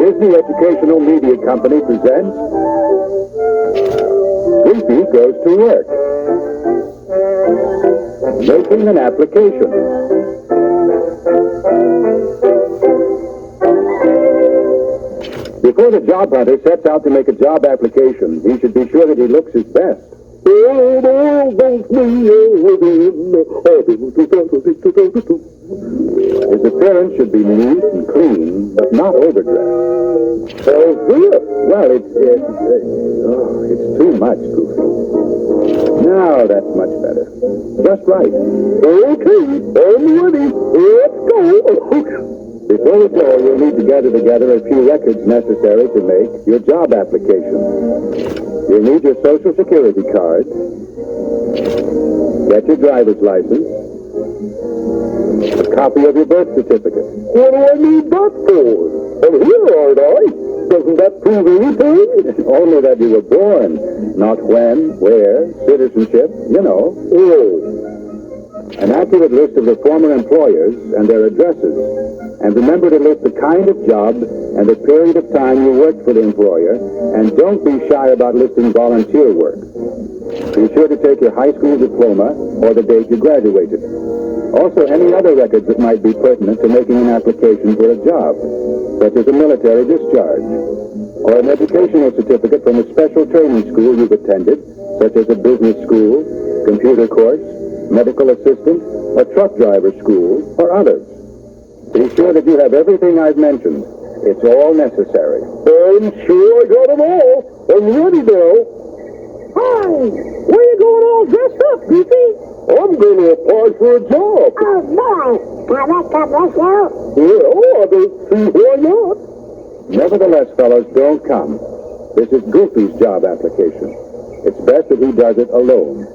Disney Educational Media Company presents Goofy Goes to Work. Making an application. Before the job hunter sets out to make a job application, he should be sure that he looks his best. His appearance should be neat and clean, but not overdressed. Well, it's too much, Goofy. Now that's much better. Just right. Okay, I'm ready. Let's go. Before we go, you'll need to gather together a few records necessary to make your job application. You'll need your Social Security card, get your driver's license, a copy of your birth certificate. What do I need that for? I'm here, aren't I? Doesn't that prove anything? Only that you were born, not when, where, citizenship, you know. Oh. An accurate list of the former employers and their addresses. And remember to list the kind of job and the period of time you worked for the employer, and don't be shy about listing volunteer work. Be sure to take your high school diploma or the date you graduated. Also, any other records that might be pertinent to making an application for a job, such as a military discharge, or an educational certificate from a special training school you've attended, such as a business school, computer course, medical assistant, a truck driver school, or others. Be sure that you have everything I've mentioned. It's all necessary. I'm sure I got them all. I'm ready now. Hi! Where you going all dressed up, Goofy? I'm going to apply for a job. Oh, boy! Now that's God bless you. Well, I don't see why not. Nevertheless, fellows, don't come. This is Goofy's job application. It's best that he does it alone.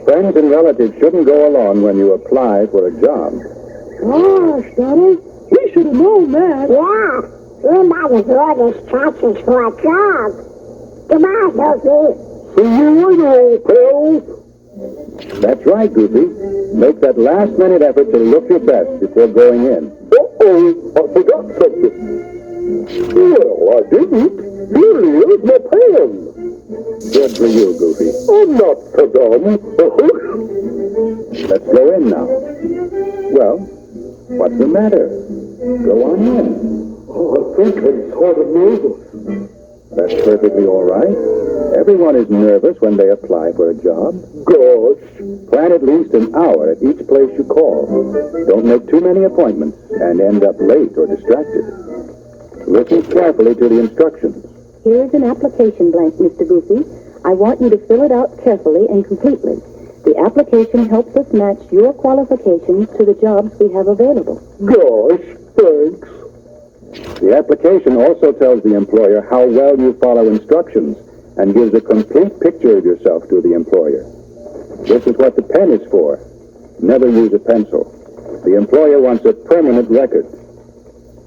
Friends and relatives shouldn't go along when you apply for a job. Gosh, Daddy, we should have known that. Yeah, we might as well distract us for a job. Goodbye, Goofy. See you later, old pals. That's right, Goofy. Make that last-minute effort to look your best before going in. Uh-oh, I forgot something. Well, I didn't. Here is my pen. Good for you, Goofy. I'm not so dumb. Let's go in now. Well, what's the matter? Go on in. Oh, I think I'm sort of nervous. That's perfectly all right. Everyone is nervous when they apply for a job. Gosh. Plan at least an hour at each place you call. Don't make too many appointments and end up late or distracted. Listen carefully to the instructions. Here is an application blank, Mr. Goofy. I want you to fill it out carefully and completely. The application helps us match your qualifications to the jobs we have available. Gosh, thanks. The application also tells the employer how well you follow instructions and gives a complete picture of yourself to the employer. This is what the pen is for. Never use a pencil. The employer wants a permanent record.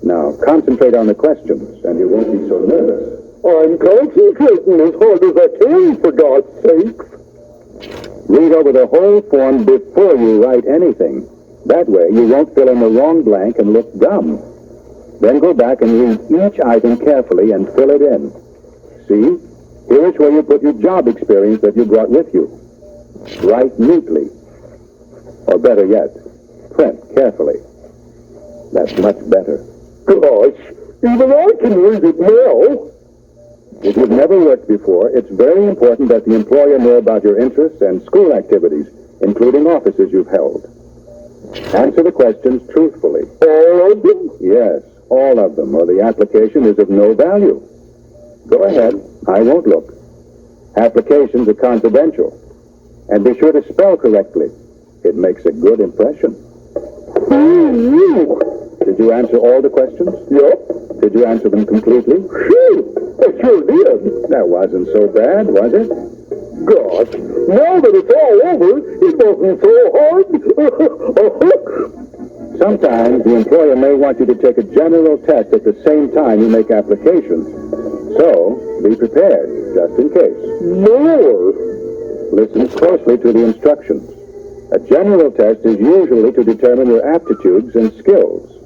Now, concentrate on the questions, and you won't be so nervous. I'm concentrating as hard as I can, for God's sakes. Read over the whole form before you write anything. That way, you won't fill in the wrong blank and look dumb. Then go back and read each item carefully and fill it in. See? Here is where you put your job experience that you brought with you. Write neatly. Or better yet, print carefully. That's much better. Gosh, even I can read it now. If you've never worked before, it's very important that the employer know about your interests and school activities, including offices you've held. Answer the questions truthfully. All of them? Yes, all of them, or the application is of no value. Go ahead. I won't look. Applications are confidential. And be sure to spell correctly. It makes a good impression. Did you answer all the questions? Yep. Did you answer them completely? Sure, I sure did. That wasn't so bad, was it? Gosh, now that it's all over, it wasn't so hard. Sometimes the employer may want you to take a general test at the same time you make applications. So, be prepared, just in case. More. Listen closely to the instructions. A general test is usually to determine your aptitudes and skills.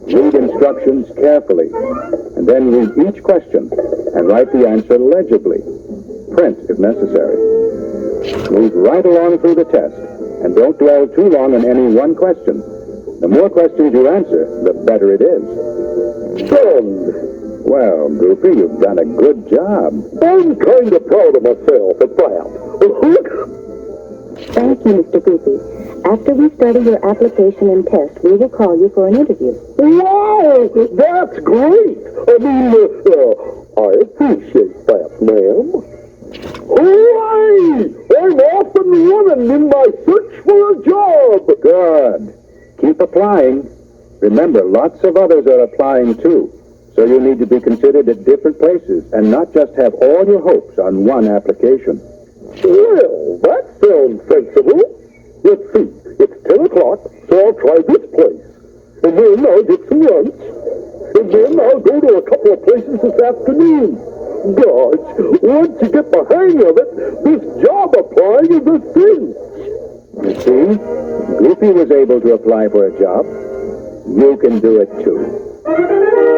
Read instructions carefully, and then read each question and write the answer legibly. Print if necessary. Move right along through the test, and don't dwell too long on any one question. The more questions you answer, the better it is. Done. Well, Goofy, you've done a good job. I'm kind of proud of myself at that. Thank you, Mr. Goofy. After we study your application and test, we will call you for an interview. Wow, that's great. I appreciate that, ma'am. Hooray! I'm off and running in my search for a job. Good. Keep applying. Remember, lots of others are applying too. So you need to be considered at different places and not just have all your hopes on one application. Well, that sounds sensible. Let's see, it's 10 o'clock, so I'll try this place. And then I'll get some lunch. And then I'll go to a couple of places this afternoon. Gosh, once you get the hang of it, this job applying is a cinch. You see, Goofy was able to apply for a job. You can do it too.